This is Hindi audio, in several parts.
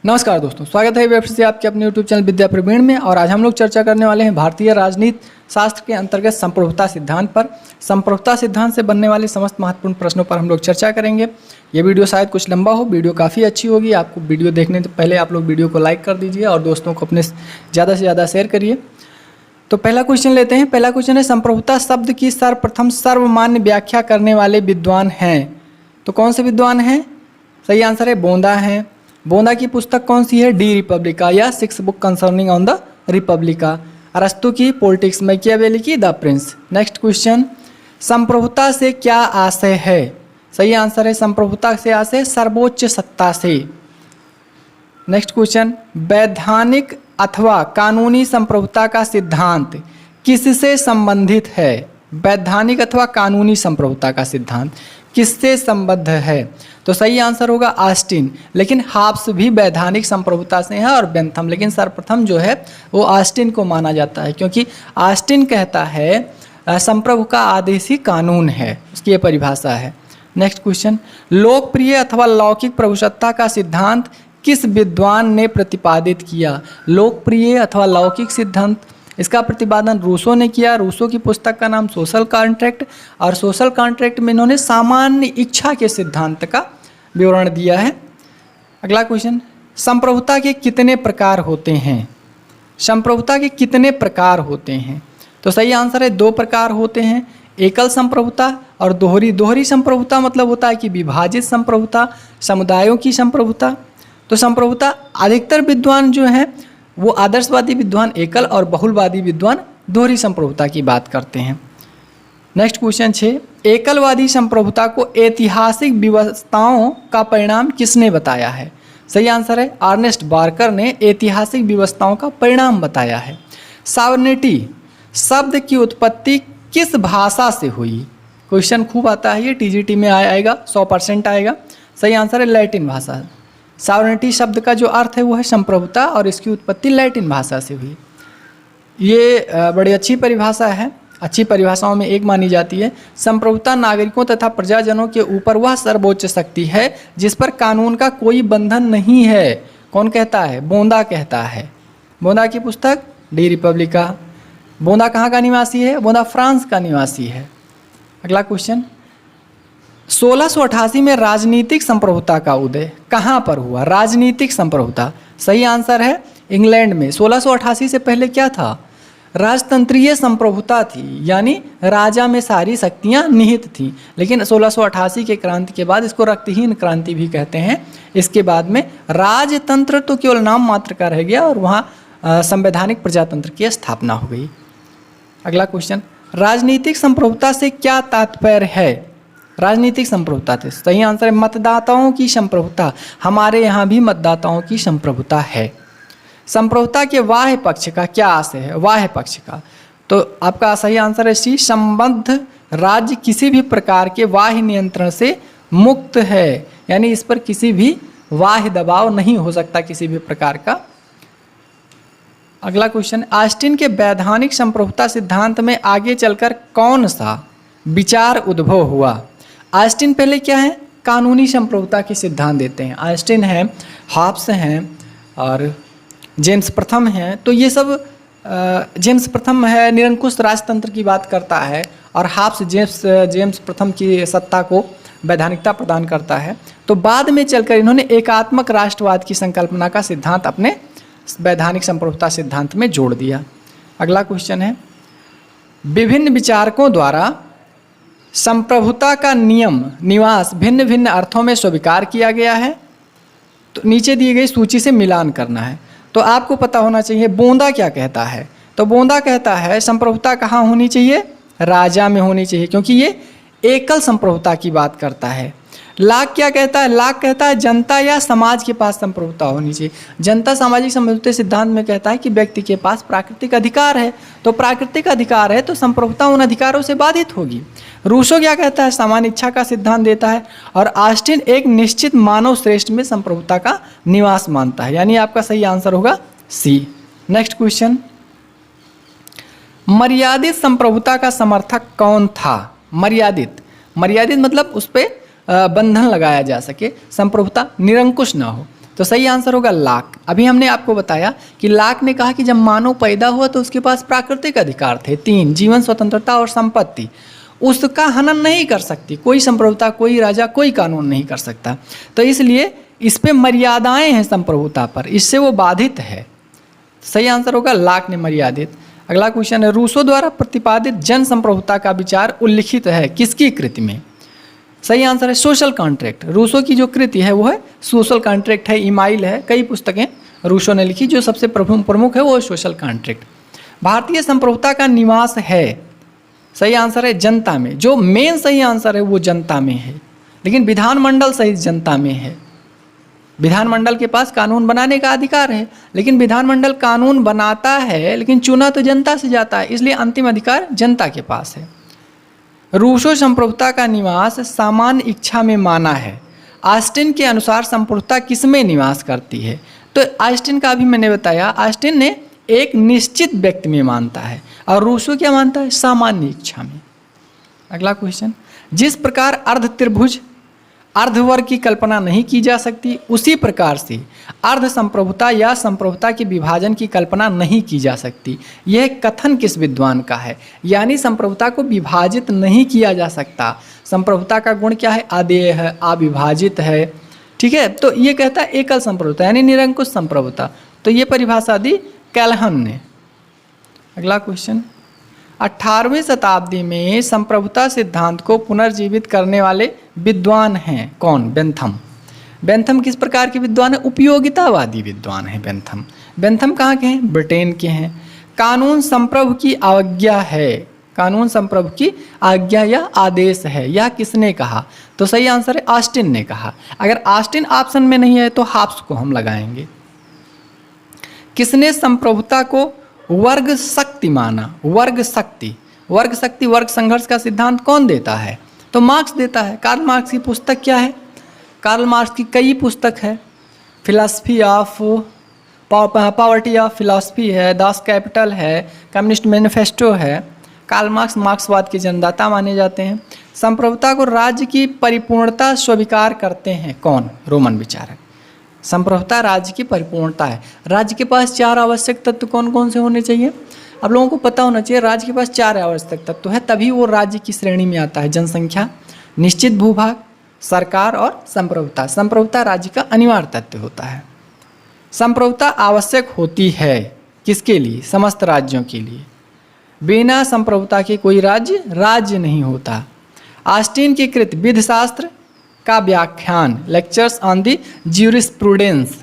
नमस्कार दोस्तों, स्वागत है वेब से आपके अपने YouTube चैनल विद्या प्रवीण में। और आज हम लोग चर्चा करने वाले हैं भारतीय राजनीति शास्त्र के अंतर्गत संप्रभुता सिद्धांत पर। संप्रभुता सिद्धांत से बनने वाले समस्त महत्वपूर्ण प्रश्नों पर हम लोग चर्चा करेंगे। ये वीडियो शायद कुछ लंबा हो, वीडियो काफ़ी अच्छी होगी। आपको वीडियो देखने से पहले आप लोग वीडियो को लाइक कर दीजिए और दोस्तों को अपने ज़्यादा से ज़्यादा शेयर करिए। तो पहला क्वेश्चन लेते हैं। पहला क्वेश्चन है, संप्रभुता शब्द की सर्वप्रथम सर्वमान्य व्याख्या करने वाले विद्वान हैं। तो कौन से विद्वान हैं? सही आंसर है बोंदा हैं। बोंदा की पुस्तक कौन सी है? डी रिपब्लिका या 6 book concerning on the Republica. अरस्तु की पॉलिटिक्स, मैकियावेली की द प्रिंस। नेक्स्ट क्वेश्चन, संप्रभुता से क्या आशय है? सही आंसर है संप्रभुता से आशय सर्वोच्च सत्ता से। नेक्स्ट क्वेश्चन, वैधानिक अथवा कानूनी संप्रभुता का सिद्धांत किससे संबंधित है? वैधानिक अथवा कानूनी संप्रभुता का सिद्धांत किससे संबद्ध है? तो सही आंसर होगा ऑस्टिन। लेकिन हाब्स भी वैधानिक संप्रभुता से है और बेंथम, लेकिन सर्वप्रथम जो है वो ऑस्टिन को माना जाता है, क्योंकि ऑस्टिन कहता है संप्रभु का आदेश ही कानून है, उसकी ये परिभाषा है। नेक्स्ट क्वेश्चन, लोकप्रिय अथवा लौकिक प्रभुसत्ता का सिद्धांत किस विद्वान ने प्रतिपादित किया? लोकप्रिय अथवा लौकिक सिद्धांत, इसका प्रतिपादन रूसो ने किया। रूसो की पुस्तक का नाम सोशल कॉन्ट्रैक्ट, और सोशल कॉन्ट्रैक्ट में इन्होंने सामान्य इच्छा के सिद्धांत का विवरण दिया है। अगला क्वेश्चन, संप्रभुता के कितने प्रकार होते हैं? संप्रभुता के कितने प्रकार होते हैं? तो सही आंसर है 2 प्रकार होते हैं, एकल संप्रभुता और दोहरी। दोहरी संप्रभुता मतलब होता है कि विभाजित संप्रभुता, समुदायों की संप्रभुता। तो संप्रभुता अधिकतर विद्वान जो हैं वो आदर्शवादी विद्वान एकल और बहुलवादी विद्वान दोहरी संप्रभुता की बात करते हैं। नेक्स्ट क्वेश्चन 6, एकलवादी संप्रभुता को ऐतिहासिक व्यवस्थाओं का परिणाम किसने बताया है? सही आंसर है अर्नेस्ट बार्कर ने ऐतिहासिक व्यवस्थाओं का परिणाम बताया है। सॉवरेनिटी शब्द की उत्पत्ति किस भाषा से हुई? क्वेश्चन खूब आता है ये, टीजीटी में आएगा, 100% आएगा। सही आंसर है लैटिन भाषा। सॉवरेनिटी शब्द का जो अर्थ है वो है संप्रभुता, और इसकी उत्पत्ति लैटिन भाषा से हुई। ये बड़ी अच्छी परिभाषा है, अच्छी परिभाषाओं में एक मानी जाती है। संप्रभुता नागरिकों तथा प्रजाजनों के ऊपर वह सर्वोच्च शक्ति है जिस पर कानून का कोई बंधन नहीं है। कौन कहता है? बोंदा कहता है। बोंदा की पुस्तक डी रिपब्लिका। बोंदा कहाँ का निवासी है? बोंदा फ्रांस का निवासी है। अगला क्वेश्चन, 1688 में राजनीतिक संप्रभुता का उदय कहाँ पर हुआ? राजनीतिक संप्रभुता, सही आंसर है इंग्लैंड में। 1688 से पहले क्या था? राजतंत्रीय संप्रभुता थी, यानी राजा में सारी शक्तियाँ निहित थीं। लेकिन 1688 के क्रांति के बाद इसको रक्तहीन क्रांति भी कहते हैं। इसके बाद में राजतंत्र तो केवल नाम मात्र का रह गया और वहाँ संवैधानिक प्रजातंत्र की स्थापना हो गई। अगला क्वेश्चन, राजनीतिक संप्रभुता से क्या तात्पर्य है? राजनीतिक संप्रभुता थे, सही आंसर है मतदाताओं की संप्रभुता। हमारे यहाँ भी मतदाताओं की संप्रभुता है। संप्रभुता के बाह्य पक्ष का क्या आशय है? बाह्य पक्ष का, तो आपका सही आंसर है सी, संबद्ध राज्य किसी भी प्रकार के बाह्य नियंत्रण से मुक्त है, यानी इस पर किसी भी बाह्य दबाव नहीं हो सकता किसी भी प्रकार का। अगला क्वेश्चन, ऑस्टिन के वैधानिक संप्रभुता सिद्धांत में आगे चलकर कौन सा विचार उद्भव हुआ? ऑस्टिन पहले क्या है? कानूनी संप्रभुता के सिद्धांत देते हैं। ऑस्टिन है, हाब्स हैं और जेम्स प्रथम हैं। तो ये सब जेम्स प्रथम है निरंकुश राजतंत्र की बात करता है, और हाब्स जेम्स प्रथम की सत्ता को वैधानिकता प्रदान करता है। तो बाद में चलकर इन्होंने एकात्मक राष्ट्रवाद की संकल्पना का सिद्धांत अपने वैधानिक संप्रभुता सिद्धांत में जोड़ दिया। अगला क्वेश्चन है, विभिन्न विचारकों द्वारा संप्रभुता का नियम निवास भिन्न भिन्न अर्थों में स्वीकार किया गया है। तो नीचे दी गई सूची से मिलान करना है। तो आपको पता होना चाहिए बोंदा क्या कहता है। तो बोंदा कहता है संप्रभुता कहाँ होनी चाहिए? राजा में होनी चाहिए, क्योंकि ये एकल संप्रभुता की बात करता है। लाक क्या कहता है? लाक कहता है जनता या समाज के पास संप्रभुता होनी चाहिए। जनता सामाजिक समझौते सिद्धांत में कहता है कि व्यक्ति के पास प्राकृतिक अधिकार है, तो प्राकृतिक अधिकार है तो संप्रभुता उन अधिकारों से बाधित होगी। रूसो क्या कहता है? सामान्य इच्छा का सिद्धांत देता है। और ऑस्टिन एक निश्चित मानव श्रेष्ठ में संप्रभुता का निवास मानता है, यानी आपका सही आंसर होगा सी। नेक्स्ट क्वेश्चन, मर्यादित संप्रभुता का समर्थक कौन था? मर्यादित मतलब उस पर बंधन लगाया जा सके, संप्रभुता निरंकुश ना हो। तो सही आंसर होगा लाक। अभी हमने आपको बताया कि लाक ने कहा कि जब मानव पैदा हुआ तो उसके पास प्राकृतिक अधिकार थे 3, जीवन, स्वतंत्रता और संपत्ति। उसका हनन नहीं कर सकती कोई संप्रभुता, कोई राजा, कोई कानून नहीं कर सकता। तो इसलिए इस पे मर्यादाएं हैं संप्रभुता पर, इससे वो बाधित है। सही आंसर होगा लाक ने मर्यादित। अगला क्वेश्चन है, रूसो द्वारा प्रतिपादित जन संप्रभुता का विचार उल्लिखित है किसकी कृति में? सही आंसर है सोशल कॉन्ट्रैक्ट। रूसो की जो कृति है वो है सोशल कॉन्ट्रैक्ट है, इमाइल है, कई पुस्तकें रूसो ने लिखी, जो सबसे प्रमुख है वो सोशल कॉन्ट्रैक्ट। भारतीय संप्रभुता का निवास है, सही आंसर है जनता में। जो मेन सही आंसर है वो जनता में है, लेकिन विधानमंडल सहित जनता में है। विधानमंडल के पास कानून बनाने का अधिकार है, लेकिन विधानमंडल कानून बनाता है लेकिन चुना तो जनता से जाता है, इसलिए अंतिम अधिकार जनता के पास है। रूसो संप्रभुता का निवास सामान्य इच्छा में माना है। ऑस्टिन के अनुसार संप्रभुता किसमें निवास करती है? तो ऑस्टिन का भी मैंने बताया, ऑस्टिन ने एक निश्चित व्यक्ति में मानता है और रूसो क्या मानता है? सामान्य इच्छा में। अगला क्वेश्चन, जिस प्रकार अर्ध त्रिभुज अर्धवर्ग की कल्पना नहीं की जा सकती, उसी प्रकार से अर्ध संप्रभुता या संप्रभुता के विभाजन की कल्पना नहीं की जा सकती। यह कथन किस विद्वान का है? यानी संप्रभुता को विभाजित नहीं किया जा सकता। संप्रभुता का गुण क्या है? अदेय है, अविभाजित है, ठीक है। तो ये कहता है एकल संप्रभुता यानी निरंकुश संप्रभुता। तो ये परिभाषा दी कैल्हन ने। अगला क्वेश्चन, 18वीं शताब्दी में संप्रभुता सिद्धांत को पुनर्जीवित करने वाले विद्वान हैं कौन? बेंथम। बेंथम किस प्रकार के विद्वान है? उपयोगितावादी विद्वान है बेंथम। बेंथम कहाँ के हैं? ब्रिटेन के हैं। कानून संप्रभु की आज्ञा है, कानून संप्रभु की आज्ञा या आदेश है, यह किसने कहा? तो सही आंसर है ऑस्टिन ने कहा। अगर ऑस्टिन ऑप्शन में नहीं है तो हाब्स को हम लगाएंगे। किसने संप्रभुता को वर्ग शक्ति माना? वर्ग शक्ति, वर्ग शक्ति, वर्ग संघर्ष का सिद्धांत कौन देता है? तो मार्क्स देता है। कार्ल मार्क्स की पुस्तक क्या है? कार्ल मार्क्स की कई पुस्तक है, philosophy of poverty of philosophy है, दास कैपिटल है, कम्युनिस्ट मैनिफेस्टो है। कार्ल मार्क्स मार्क्सवाद के जन्मदाता माने जाते हैं। संप्रभुता को राज्य की परिपूर्णता स्वीकार करते हैं कौन? रोमन विचारक। संप्रभुता राज्य की परिपूर्णता है। राज्य के पास 4 आवश्यक तत्व कौन कौन से होने चाहिए? आप लोगों को पता होना चाहिए राज्य के पास 4 आवश्यक तत्व है, तभी वो राज्य की श्रेणी में आता है। जनसंख्या, निश्चित भूभाग, सरकार और संप्रभुता। संप्रभुता राज्य का अनिवार्य तत्व होता है। संप्रभुता आवश्यक होती है किसके लिए? समस्त राज्यों के लिए। बिना संप्रभुता के कोई राज्य नहीं होता। ऑस्टिन की कृत विधिशास्त्र का व्याख्यान, लेक्चर्स ऑन दी ज्यूरिस्प्रूडेंस,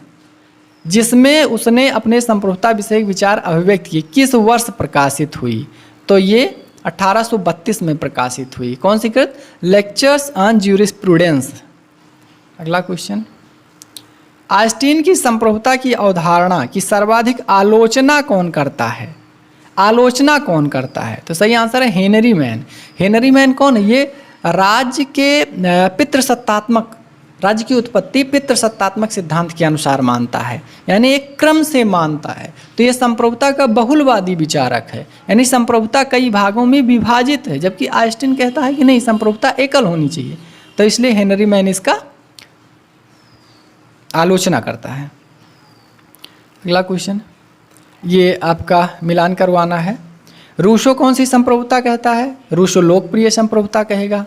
जिसमें उसने अपने संप्रभुता विषयक विचार अभिव्यक्त किए, किस वर्ष प्रकाशित हुई? तो ये 1832 में प्रकाशित हुई। कौन सी कृत? Lectures on jurisprudence. अगला क्वेश्चन, ऑस्टिन की संप्रभुता की अवधारणा की सर्वाधिक आलोचना कौन करता है? आलोचना कौन करता है? तो सही आंसर है हेनरी मैन। हेनरी मैन कौन है? ये राज्य के पितृसत्तात्मक, राज्य की उत्पत्ति पितृसत्तात्मक सिद्धांत के अनुसार मानता है, यानी एक क्रम से मानता है। तो ये संप्रभुता का बहुलवादी विचारक है, यानी संप्रभुता कई भागों में विभाजित है, जबकि ऑस्टिन कहता है कि नहीं, संप्रभुता एकल होनी चाहिए। तो इसलिए हेनरी मैन इसका आलोचना करता है। अगला क्वेश्चन, ये आपका मिलान करवाना है। रूसो कौन सी संप्रभुता कहता है? रूसो लोकप्रिय संप्रभुता कहेगा।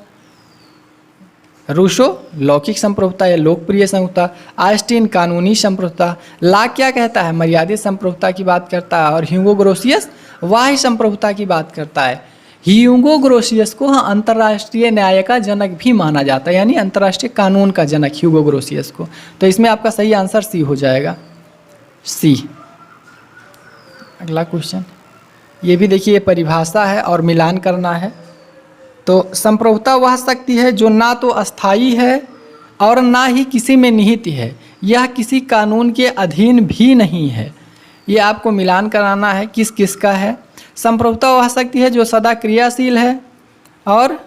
रूसो लौकिक संप्रभुता या लोकप्रिय संप्रभुता। ऑस्टिन कानूनी संप्रभुता। लाक क्या कहता है? मर्यादित संप्रभुता की बात करता है। और ह्यूगो ग्रोसियस बाह्य संप्रभुता की बात करता है। ह्यूगो ग्रोसियस को अंतर्राष्ट्रीय न्याय का जनक भी माना जाता है, यानी अंतर्राष्ट्रीय कानून का जनक ह्यूगो ग्रोसियस को। तो इसमें आपका सही आंसर सी हो जाएगा, सी। अगला क्वेश्चन, ये भी देखिए परिभाषा है और मिलान करना है। तो संप्रभुता वह शक्ति है जो ना तो अस्थायी है और ना ही किसी में निहित है, यह किसी कानून के अधीन भी नहीं है। ये आपको मिलान कराना है किस किस का है। संप्रभुता वह शक्ति है जो सदा क्रियाशील है, और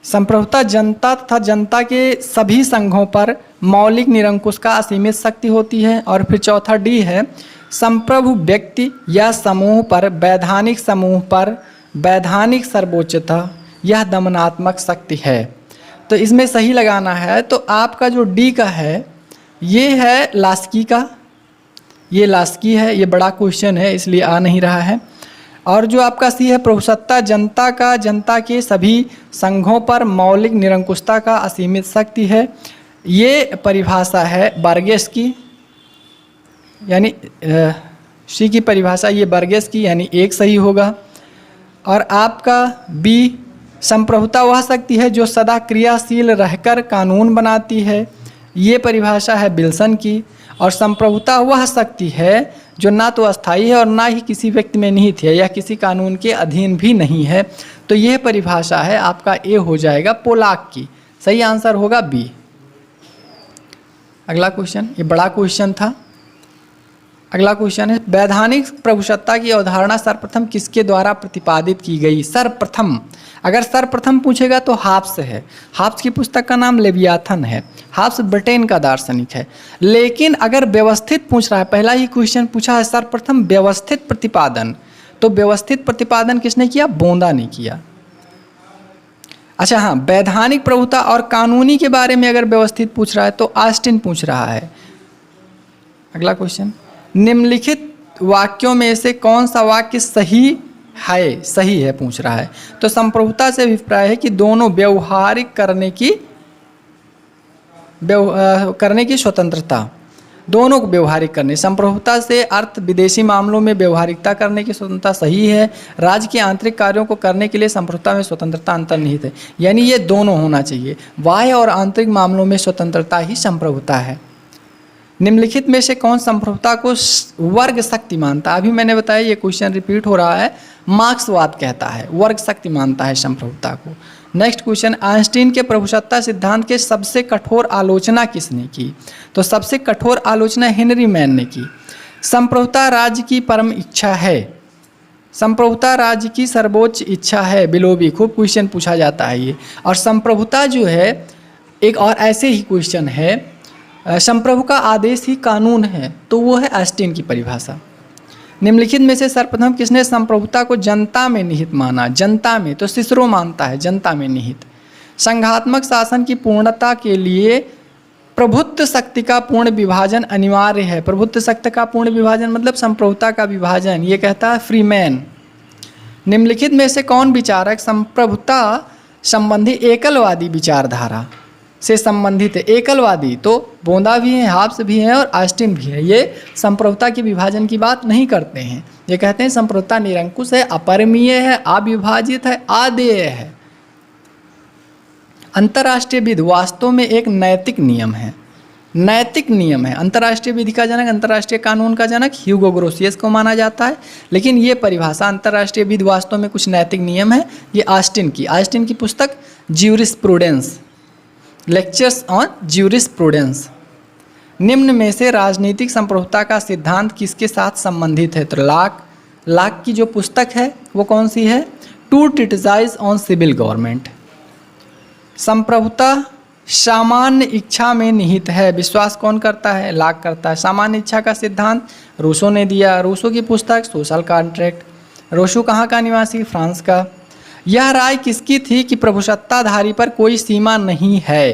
संप्रभुता जनता तथा जनता के सभी संघों पर मौलिक निरंकुश का असीमित शक्ति होती है। और फिर चौथा डी है, संप्रभु व्यक्ति या समूह पर, वैधानिक समूह पर वैधानिक सर्वोच्चता, यह दमनात्मक शक्ति है। तो इसमें सही लगाना है। तो आपका जो डी का है ये है लास्की का, ये लास्की है, ये बड़ा क्वेश्चन है इसलिए आ नहीं रहा है। और जो आपका सी है प्रभुसत्ता जनता का, जनता के सभी संघों पर मौलिक निरंकुशता का असीमित शक्ति है, ये परिभाषा है बर्गेस की, यानी सी की परिभाषा ये बर्गेस की, यानी एक सही होगा। और आपका बी संप्रभुता वह शक्ति है जो सदा क्रियाशील रहकर कानून बनाती है, ये परिभाषा है विल्सन की। और संप्रभुता वह शक्ति है जो ना तो अस्थायी है और ना ही किसी व्यक्ति में निहित है, यह किसी कानून के अधीन भी नहीं है। तो यह परिभाषा है आपका ए हो जाएगा पोलाक की, सही आंसर होगा बी। अगला क्वेश्चन, ये बड़ा क्वेश्चन था। अगला क्वेश्चन है वैधानिक प्रभुसत्ता की अवधारणा सर्वप्रथम किसके द्वारा प्रतिपादित की गई? सर्वप्रथम, अगर सर्वप्रथम पूछेगा तो हाब्स है। हाब्स की पुस्तक का नाम लेवियाथन है। हाब्स ब्रिटेन का दार्शनिक है। लेकिन अगर व्यवस्थित पूछ रहा है, पहला ही क्वेश्चन पूछा है सर्वप्रथम व्यवस्थित प्रतिपादन, तो व्यवस्थित प्रतिपादन किसने किया? बोंदा ने किया। अच्छा हाँ, वैधानिक प्रभुता और कानूनी के बारे में अगर व्यवस्थित पूछ रहा है तो ऑस्टिन पूछ रहा है। अगला क्वेश्चन, निम्नलिखित वाक्यों में से कौन सा वाक्य सही है पूछ रहा है। तो संप्रभुता से अभिप्राय है कि दोनों व्यवहारिक करने की स्वतंत्रता, दोनों को व्यवहारिक करने, संप्रभुता से अर्थ विदेशी मामलों में व्यवहारिकता करने की स्वतंत्रता सही है। राज्य के आंतरिक कार्यों को करने के लिए संप्रभुता में स्वतंत्रता अंतर्निहित है, यानी ये दोनों होना चाहिए, बाह्य और आंतरिक मामलों में स्वतंत्रता ही संप्रभुता है। निम्नलिखित में से कौन संप्रभुता को वर्ग शक्ति मानता है? अभी मैंने बताया ये क्वेश्चन रिपीट हो रहा है। मार्क्सवाद कहता है वर्ग शक्ति मानता है संप्रभुता को। नेक्स्ट क्वेश्चन, आइंस्टीन के प्रभुसत्ता सिद्धांत के सबसे कठोर आलोचना किसने की? तो सबसे कठोर आलोचना हेनरी मैन ने की। संप्रभुता राज्य की परम इच्छा है, संप्रभुता राज्य की सर्वोच्च इच्छा है, बिलोबी, खूब क्वेश्चन पूछा जाता है ये। और संप्रभुता जो है एक और ऐसे ही क्वेश्चन है, संप्रभु का आदेश ही कानून है, तो वो है ऑस्टिन की परिभाषा। निम्नलिखित में से सर्वप्रथम किसने संप्रभुता को जनता में निहित माना? जनता में, तो सिसरो मानता है जनता में निहित। संघात्मक शासन की पूर्णता के लिए प्रभुत्व शक्ति का पूर्ण विभाजन अनिवार्य है। प्रभुत्व शक्ति का पूर्ण विभाजन मतलब संप्रभुता का विभाजन, ये कहता है फ्रीमैन। निम्नलिखित में से कौन विचारक संप्रभुता संबंधी एकलवादी विचारधारा से संबंधित है? एकलवादी तो बोंदा भी हैं, हाब्स भी हैं और ऑस्टिन भी है। ये संप्रभुता के विभाजन की बात नहीं करते हैं, ये कहते हैं संप्रभुता निरंकुश है, अपरिमेय है, अविभाजित है, आदेय है। अंतर्राष्ट्रीय विधि वास्तव में एक नैतिक नियम है, नैतिक नियम है। अंतर्राष्ट्रीय विधि का जनक, अंतर्राष्ट्रीय कानून का जनक ह्यूगो ग्रोसियस को माना जाता है। लेकिन ये परिभाषा अंतर्राष्ट्रीय विधि वास्तव में कुछ नैतिक नियम है, ये ऑस्टिन की पुस्तक ज्यूरिस्प्रूडेंस, लेक्चर्स ऑन ज्यूरिस्प्रूडेंस। निम्न में से राजनीतिक संप्रभुता का सिद्धांत किसके साथ संबंधित है? तो लाक की जो पुस्तक है वो कौन सी है? Two treatises on civil government. संप्रभुता सामान्य इच्छा में निहित है, विश्वास कौन करता है? लाक करता है। सामान्य इच्छा का सिद्धांत रूसो ने दिया, रूसो की पुस्तक सोशल कॉन्ट्रैक्ट। रूसो कहाँ का निवासी? फ्रांस का। यह राय किसकी थी कि प्रभुसत्ताधारी पर कोई सीमा नहीं है?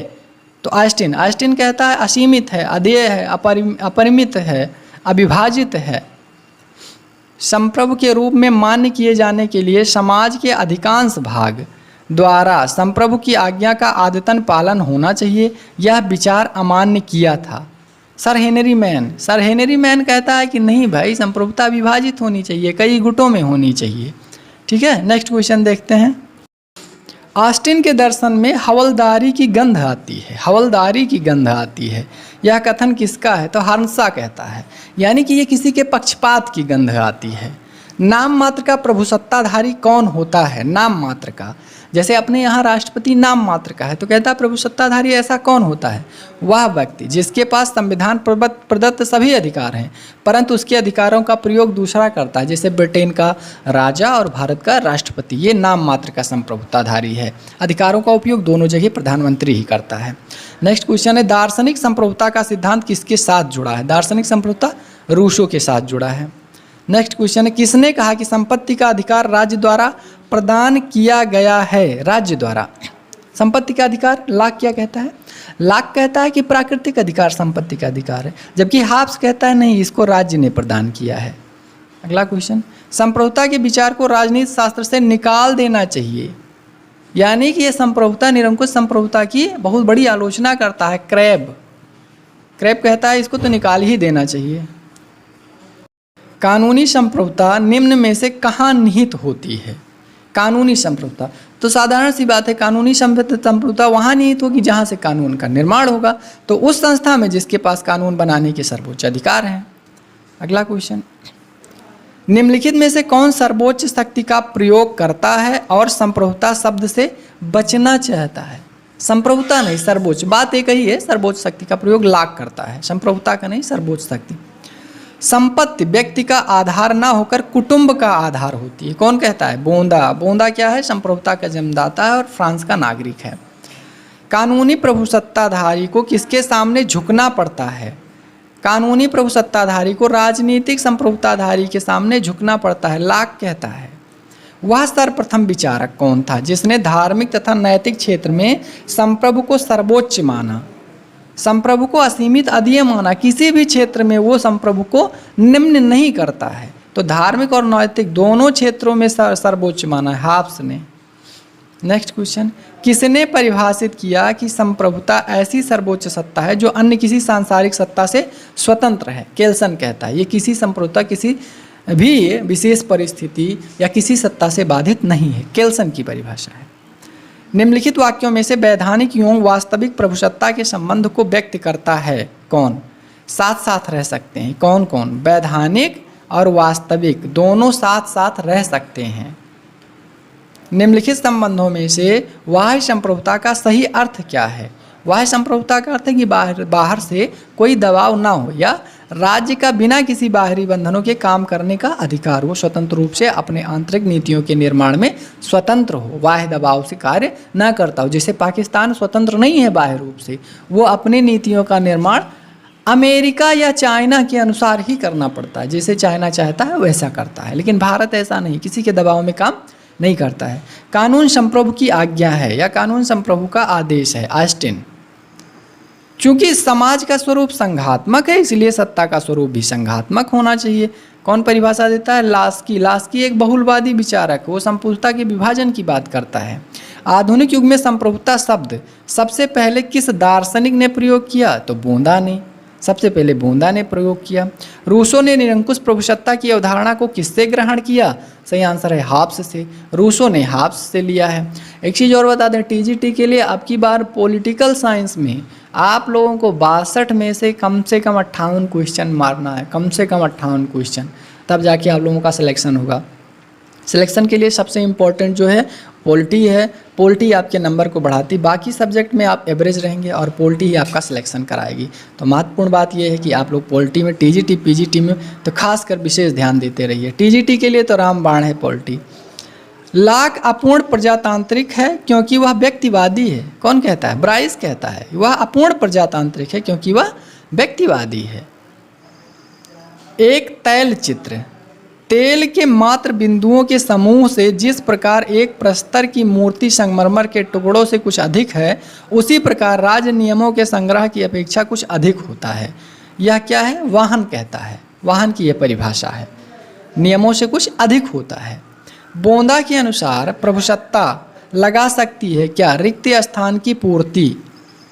तो ऑस्टिन कहता है असीमित है, अदेय है, अपरिमित है, अविभाजित है। संप्रभु के रूप में मान्य किए जाने के लिए समाज के अधिकांश भाग द्वारा संप्रभु की आज्ञा का आदतन पालन होना चाहिए, यह विचार अमान्य किया था सर हेनरी मैन कहता है कि नहीं भाई, संप्रभुता विभाजित होनी चाहिए, कई गुटों में होनी चाहिए। ठीक है, नेक्स्ट क्वेश्चन देखते हैं। ऑस्टिन के दर्शन में हवलदारी की गंध आती है, हवलदारी की गंध आती है, यह कथन किसका है? तो हर्नसा कहता है, यानी कि ये किसी के पक्षपात की गंध आती है। नाम मात्र का प्रभुसत्ताधारी कौन होता है? नाम मात्र का, जैसे अपने यहाँ राष्ट्रपति नाम मात्र का है, तो कहता है प्रभुसत्ताधारी ऐसा कौन होता है? वह व्यक्ति जिसके पास संविधान प्रदत्त सभी अधिकार हैं परंतु उसके अधिकारों का प्रयोग दूसरा करता है, जैसे ब्रिटेन का राजा और भारत का राष्ट्रपति, ये नाम मात्र का संप्रभुताधारी है। अधिकारों का उपयोग दोनों जगह प्रधानमंत्री ही करता है। नेक्स्ट क्वेश्चन है, दार्शनिक संप्रभुता का सिद्धांत किसके साथ जुड़ा है? दार्शनिक संप्रभुता रूसो के साथ जुड़ा है। नेक्स्ट क्वेश्चन है, किसने कहा कि संपत्ति का अधिकार राज्य द्वारा प्रदान किया गया है? राज्य द्वारा। संपत्ति का अधिकार। लाक क्या कहता है? लाक कहता है कि प्राकृतिक अधिकार संपत्ति का अधिकार है, जबकि हाब्स कहता है नहीं, इसको राज्य ने प्रदान किया है। अगला क्वेश्चन, संप्रभुता के विचार को राजनीति शास्त्र से निकाल देना चाहिए, यानी कि ये संप्रभुता निरंकुश संप्रभुता की बहुत बड़ी आलोचना करता है। क्रैब कहता है इसको तो निकाल ही देना चाहिए। कानूनी संप्रभुता निम्न में से कहाँ निहित होती है? कानूनी संप्रभुता तो साधारण सी बात है, कानूनी संप्रभुता वहाँ निहित होगी जहाँ से कानून का निर्माण होगा, तो उस संस्था में जिसके पास कानून बनाने के सर्वोच्च अधिकार हैं। अगला क्वेश्चन, निम्नलिखित में से कौन सर्वोच्च शक्ति का प्रयोग करता है और संप्रभुता शब्द से बचना चाहता है? संप्रभुता नहीं, सर्वोच्च, बात एक ही है, सर्वोच्च शक्ति का प्रयोग लाक करता है, संप्रभुता का नहीं, सर्वोच्च शक्ति। संपत्ति व्यक्ति का आधार ना होकर कुटुंब का आधार होती है, कौन कहता है? बोंदा क्या है? संप्रभुता का जन्मदाता है और फ्रांस का नागरिक है। कानूनी प्रभुसत्ताधारी को किसके सामने झुकना पड़ता है? कानूनी प्रभुसत्ताधारी को राजनीतिक संप्रभुताधारी के सामने झुकना पड़ता है, लाक कहता है। वह सर्वप्रथम विचारक कौन था जिसने धार्मिक तथा नैतिक क्षेत्र में संप्रभु को सर्वोच्च माना? संप्रभु को असीमित अधीय माना, किसी भी क्षेत्र में वो संप्रभु को निम्न नहीं करता है, तो धार्मिक और नैतिक दोनों क्षेत्रों में सर्वोच्च माना है, हाब्स ने। नेक्स्ट क्वेश्चन, किसने परिभाषित किया कि संप्रभुता ऐसी सर्वोच्च सत्ता है जो अन्य किसी सांसारिक सत्ता से स्वतंत्र है? केल्सन कहता है ये किसी संप्रभुता किसी भी विशेष परिस्थिति या किसी सत्ता से बाधित नहीं है, केल्सन की परिभाषा है। निम्नलिखित वाक्यों में से वैधानिक एवं वास्तविक प्रभुसत्ता के संबंध को व्यक्त करता है कौन? साथ साथ रह सकते हैं, कौन कौन? वैधानिक और वास्तविक दोनों साथ साथ रह सकते हैं। निम्नलिखित संबंधों में से बाह्य संप्रभुता का सही अर्थ क्या है? बाह्य संप्रभुता का अर्थ है कि बाहर से कोई दबाव ना हो या राज्य का बिना किसी बाहरी बंधनों के काम करने का अधिकार हो, स्वतंत्र रूप से अपने आंतरिक नीतियों के निर्माण में स्वतंत्र हो, बाह्य दबाव से कार्य न करता हो। जैसे पाकिस्तान स्वतंत्र नहीं है बाह्य रूप से, वो अपने नीतियों का निर्माण अमेरिका या चाइना के अनुसार ही करना पड़ता है, जैसे चाइना चाहता है वैसा करता है, लेकिन भारत ऐसा नहीं, किसी के दबाव में काम नहीं करता है। कानून संप्रभु की आज्ञा है या कानून संप्रभु का आदेश है, ऑस्टिन। चूंकि समाज का स्वरूप संघात्मक है, इसलिए सत्ता का स्वरूप भी संघात्मक होना चाहिए। कौन परिभाषा देता है? लास्की एक बहुलवादी विचारक, वो संप्रभुता के विभाजन की बात करता है। आधुनिक युग में संप्रभुता शब्द सबसे पहले किस दार्शनिक ने प्रयोग किया? तो बोंदा ने, सबसे पहले बोंदा ने प्रयोग किया। रूसो ने निरंकुश प्रभुसत्ता की अवधारणा को किससे ग्रहण किया? सही आंसर है हाब्स से, रूसो ने हाब्स से लिया है। एक चीज़ और बता दें, टीजीटी के लिए अब की बार पॉलिटिकल साइंस में आप लोगों को 62 में से कम 58 क्वेश्चन मारना है, कम से कम 58 क्वेश्चन, तब जाके आप लोगों का सिलेक्शन होगा। सिलेक्शन के लिए सबसे इम्पोर्टेंट जो है पॉलिटी है, पॉलिटी आपके नंबर को बढ़ाती, बाकी सब्जेक्ट में आप एवरेज रहेंगे और पॉलिटी ही आपका सिलेक्शन कराएगी। तो महत्वपूर्ण बात यह है कि आप लोग पॉलिटी में, टीजीटी पीजीटी में तो खासकर विशेष ध्यान देते रहिए। टीजीटी के लिए तो रामबाण है पॉलिटी। लाक अपूर्ण प्रजातांत्रिक है क्योंकि वह व्यक्तिवादी है, कौन कहता है? ब्राइस कहता है वह अपूर्ण प्रजातांत्रिक है क्योंकि वह व्यक्तिवादी है। एक तैल चित्र, तेल के मात्र बिंदुओं के समूह से जिस प्रकार एक प्रस्तर की मूर्ति संगमरमर के टुकड़ों से कुछ अधिक है, उसी प्रकार राज नियमों के संग्रह की अपेक्षा कुछ अधिक होता है। यह क्या है? वाहन कहता है, वाहन की यह परिभाषा है, नियमों से कुछ अधिक होता है। बोंदा के अनुसार प्रभुसत्ता लगा सकती है क्या? रिक्त स्थान की पूर्ति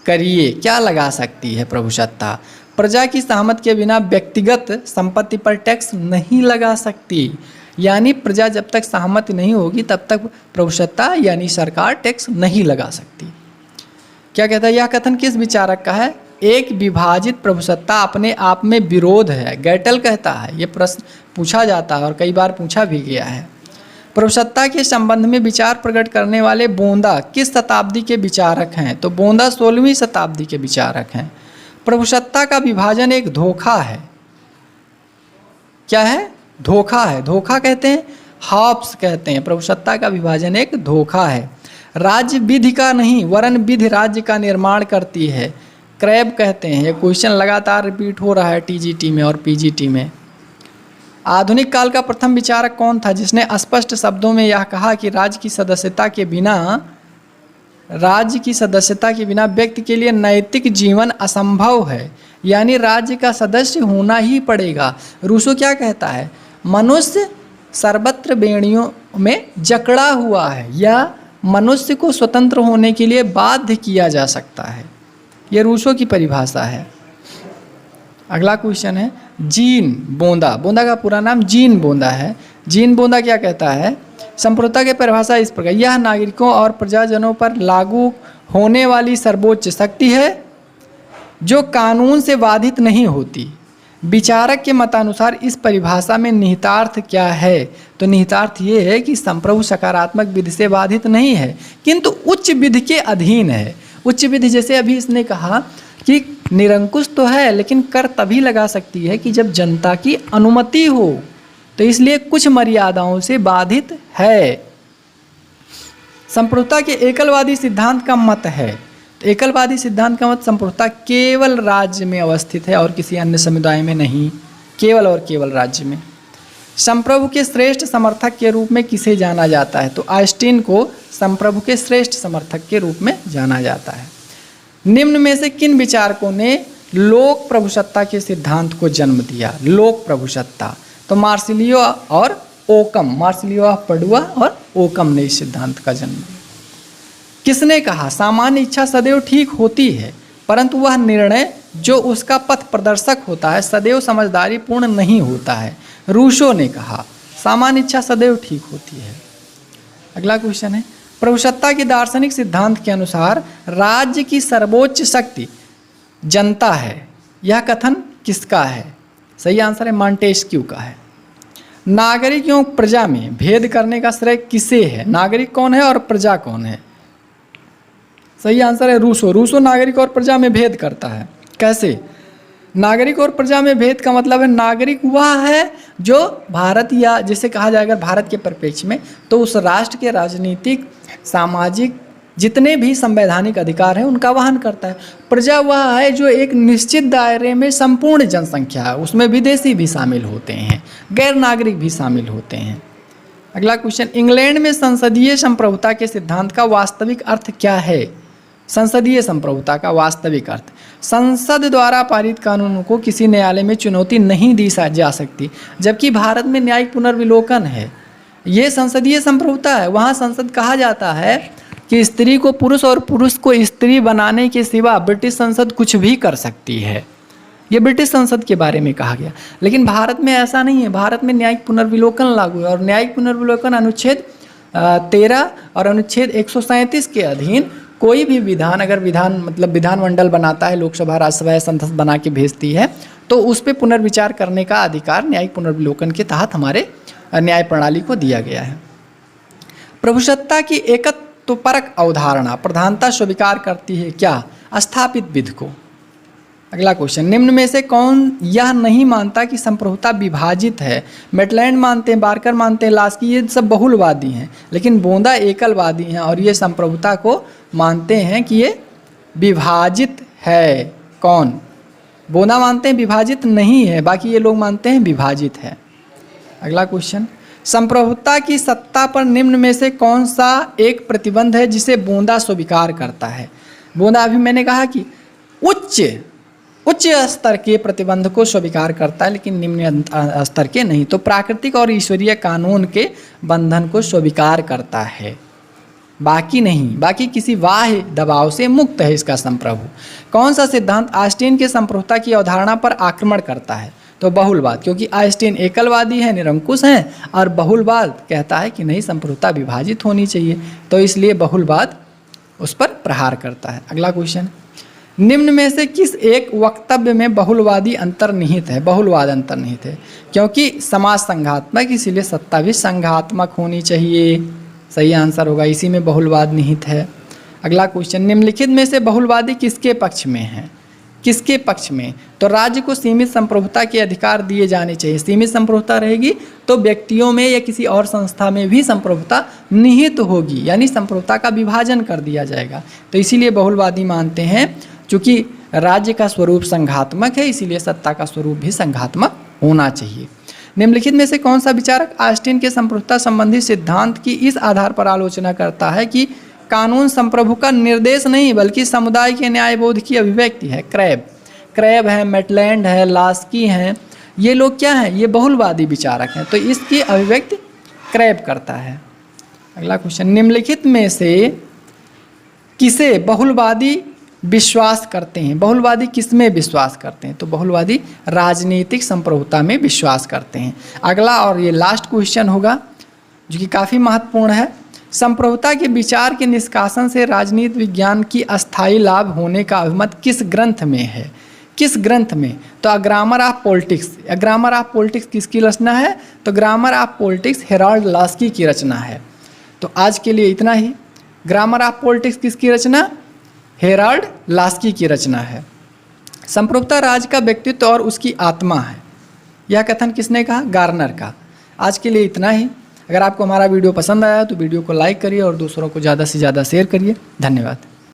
करिए, क्या लगा सकती है प्रभुसत्ता? प्रजा की सहमति के बिना व्यक्तिगत संपत्ति पर टैक्स नहीं लगा सकती, यानी प्रजा जब तक सहमति नहीं होगी तब तक प्रभुसत्ता यानी सरकार टैक्स नहीं लगा सकती। क्या कहता है? यह कथन किस विचारक का है? एक विभाजित प्रभुसत्ता अपने आप में विरोध है, गैटल कहता है। ये प्रश्न पूछा जाता है और कई बार पूछा भी गया है। प्रभुसत्ता के संबंध में विचार प्रकट करने वाले बोंदा किस शताब्दी के विचारक हैं? तो बोंदा 16वीं शताब्दी के विचारक हैं। प्रभुसत्ता का विभाजन एक धोखा है, क्या है? धोखा है, धोखा कहते हैं, हाब्स कहते हैं प्रभुसत्ता का विभाजन एक धोखा है। राज्य विधि का नहीं वरन विधि राज्य का निर्माण करती है, क्रैब कहते हैं। ये क्वेश्चन लगातार रिपीट हो रहा है टीजीटी में और पीजीटी में। आधुनिक काल का प्रथम विचारक कौन था जिसने स्पष्ट शब्दों में यह कहा कि राज्य की सदस्यता के बिना राज्य की सदस्यता के बिना व्यक्ति के लिए नैतिक जीवन असंभव है, यानी राज्य का सदस्य होना ही पड़ेगा। रूसो क्या कहता है? मनुष्य सर्वत्र बेड़ियों में जकड़ा हुआ है या मनुष्य को स्वतंत्र होने के लिए बाध्य किया जा सकता है। ये रूसो की परिभाषा है। अगला क्वेश्चन है जीन बोंदा। बोंदा का पूरा नाम जीन बोंदा है। जीन बोंदा क्या कहता है? संप्रभुता की परिभाषा इस प्रकार, यह नागरिकों और प्रजाजनों पर लागू होने वाली सर्वोच्च शक्ति है जो कानून से बाधित नहीं होती। विचारक के मतानुसार इस परिभाषा में निहितार्थ क्या है? तो निहितार्थ ये है कि संप्रभु सकारात्मक विधि से बाधित नहीं है किंतु उच्च विधि के अधीन है। उच्च विधि जैसे अभी इसने कहा कि निरंकुश तो है लेकिन कर तभी लगा सकती है कि जब जनता की अनुमति हो, तो इसलिए कुछ मर्यादाओं से बाधित है। संप्रभुता के एकलवादी सिद्धांत का मत है। तो एकलवादी सिद्धांत का मत संप्रभुता केवल राज्य में अवस्थित है और किसी अन्य समुदाय में नहीं, केवल और केवल राज्य में। संप्रभु के श्रेष्ठ समर्थक के रूप में किसे जाना जाता है? तो आइंस्टीन को संप्रभु के श्रेष्ठ समर्थक के रूप में जाना जाता है। निम्न में से किन विचारकों ने लोक प्रभुसत्ता के सिद्धांत को जन्म दिया? लोक प्रभुसत्ता, तो मार्सिलियो और ओकम, मार्सिलियो ऑफ पडुआ और ओकम ने इस सिद्धांत का जन्म दिया। किसने कहा सामान्य इच्छा सदैव ठीक होती है परंतु वह निर्णय जो उसका पथ प्रदर्शक होता है सदैव समझदारी पूर्ण नहीं होता है? रूसो ने कहा सामान्य इच्छा सदैव ठीक होती है। अगला क्वेश्चन है प्रभुसत्ता के दार्शनिक सिद्धांत के अनुसार राज्य की सर्वोच्च शक्ति जनता है। यह कथन किसका है? सही आंसर है मॉन्टेस्क्यू का है। नागरिक एवं प्रजा में भेद करने का श्रेय किसे है? नागरिक कौन है और प्रजा कौन है? सही आंसर है रूसो। रूसो नागरिक और प्रजा में भेद करता है। कैसे? नागरिक और प्रजा में भेद का मतलब है नागरिक वह है जो भारत, या जिसे कहा जाएगा भारत के परिप्रेक्ष्य में, तो उस राष्ट्र के राजनीतिक सामाजिक जितने भी संवैधानिक अधिकार हैं उनका वहन करता है। प्रजा वह है जो एक निश्चित दायरे में संपूर्ण जनसंख्या है, उसमें विदेशी भी शामिल होते हैं, गैर नागरिक भी शामिल होते हैं। अगला क्वेश्चन इंग्लैंड में संसदीय संप्रभुता के सिद्धांत का वास्तविक अर्थ क्या है? संसदीय संप्रभुता का वास्तविक अर्थ, संसद द्वारा पारित कानूनों को किसी न्यायालय में चुनौती नहीं दी जा सकती, जबकि भारत में न्यायिक पुनर्विलोकन है। ये संसदीय संप्रभुता है। वहाँ संसद कहा जाता है कि स्त्री को पुरुष और पुरुष को स्त्री बनाने के सिवा ब्रिटिश संसद कुछ भी कर सकती है। ये ब्रिटिश संसद के बारे में कहा गया, लेकिन भारत में ऐसा नहीं है। भारत में न्यायिक पुनर्विलोकन लागू है और न्यायिक पुनर्विलोकन अनुच्छेद 13 और अनुच्छेद 137 के अधीन कोई भी विधान, अगर विधानमंडल बनाता है, लोकसभा राज्यसभा संसद बना के भेजती है, तो उस पर पुनर्विचार करने का अधिकार न्यायिक पुनर्विलोकन के तहत हमारे न्याय प्रणाली को दिया गया है। प्रभुसत्ता की एकत्वपरक अवधारणा प्रधानता स्वीकार करती है क्या? स्थापित विधि को। अगला क्वेश्चन निम्न में से कौन यह नहीं मानता कि संप्रभुता विभाजित है? मेटलैंड मानते हैं, बार्कर मानते हैं, लास्की, ये सब बहुलवादी हैं, लेकिन बोंदा एकलवादी हैं और ये संप्रभुता को मानते हैं कि ये विभाजित है। कौन? बोंदा मानते हैं विभाजित नहीं है, बाकी ये लोग मानते हैं विभाजित है। अगला क्वेश्चन संप्रभुता की सत्ता पर निम्न में से कौन सा एक प्रतिबंध है जिसे बोंदा स्वीकार करता है? बोंदा अभी मैंने कहा कि उच्च स्तर के प्रतिबंध को स्वीकार करता है लेकिन निम्न स्तर के नहीं। तो प्राकृतिक और ईश्वरीय कानून के बंधन को स्वीकार करता है, बाकी नहीं। बाकी किसी बाह्य दबाव से मुक्त है इसका संप्रभु। कौन सा सिद्धांत आइंस्टीन के संप्रभुता की अवधारणा पर आक्रमण करता है? तो बहुलवाद, क्योंकि आइंस्टीन एकलवादी है, निरंकुश हैं, और बहुलवाद कहता है कि नहीं, संप्रभुता विभाजित होनी चाहिए, तो इसलिए बहुलवाद उस पर प्रहार करता है। अगला क्वेश्चन निम्न में से किस एक वक्तव्य में बहुलवादी अंतर्निहित है? बहुलवाद अंतर्निहित है क्योंकि समाज संघात्मक, इसीलिए सत्ता भी संघात्मक होनी चाहिए। सही आंसर होगा, इसी में बहुलवाद निहित है। अगला क्वेश्चन निम्नलिखित में से बहुलवादी किसके पक्ष में है? किसके पक्ष में? तो राज्य को सीमित संप्रभुता के अधिकार दिए जाने चाहिए। सीमित संप्रभुता रहेगी तो व्यक्तियों में या किसी और संस्था में भी संप्रभुता निहित होगी, यानी संप्रभुता का विभाजन कर दिया जाएगा। तो इसीलिए बहुलवादी मानते हैं चूँकि राज्य का स्वरूप संघात्मक है, इसीलिए सत्ता का स्वरूप भी संघात्मक होना चाहिए। निम्नलिखित में से कौन सा विचारक आइंस्टीन के संप्रभुता संबंधी सिद्धांत की इस आधार पर आलोचना करता है कि कानून संप्रभु का निर्देश नहीं बल्कि समुदाय के न्यायबोध की अभिव्यक्ति है। क्रैब है, मैटलैंड है, लास्की हैं, ये लोग क्या हैं? ये बहुलवादी विचारक हैं। तो इसकी अभिव्यक्ति क्रैब करता है। अगला क्वेश्चन, निम्नलिखित में से किसे बहुलवादी विश्वास करते हैं? बहुलवादी किस में विश्वास करते हैं? तो बहुलवादी राजनीतिक संप्रभुता में विश्वास करते हैं। अगला और ये लास्ट क्वेश्चन होगा जो कि काफ़ी महत्वपूर्ण है। संप्रभुता के विचार के निष्कासन से राजनीति विज्ञान की अस्थायी लाभ होने का अभिमत किस ग्रंथ में है? किस ग्रंथ में? तो grammar of politics. Grammar of politics किसकी रचना है? तो grammar of politics Herald Laski की रचना है। तो आज के लिए इतना ही। ग्रामर ऑफ पॉलिटिक्स किसकी रचना? हेराल्ड लास्की की रचना है। संप्रभुता राज्य का व्यक्तित्व और उसकी आत्मा है, यह कथन किसने कहा? गार्नर का। आज के लिए इतना ही। अगर आपको हमारा वीडियो पसंद आया तो वीडियो को लाइक करिए और दूसरों को ज़्यादा से ज़्यादा शेयर करिए। धन्यवाद।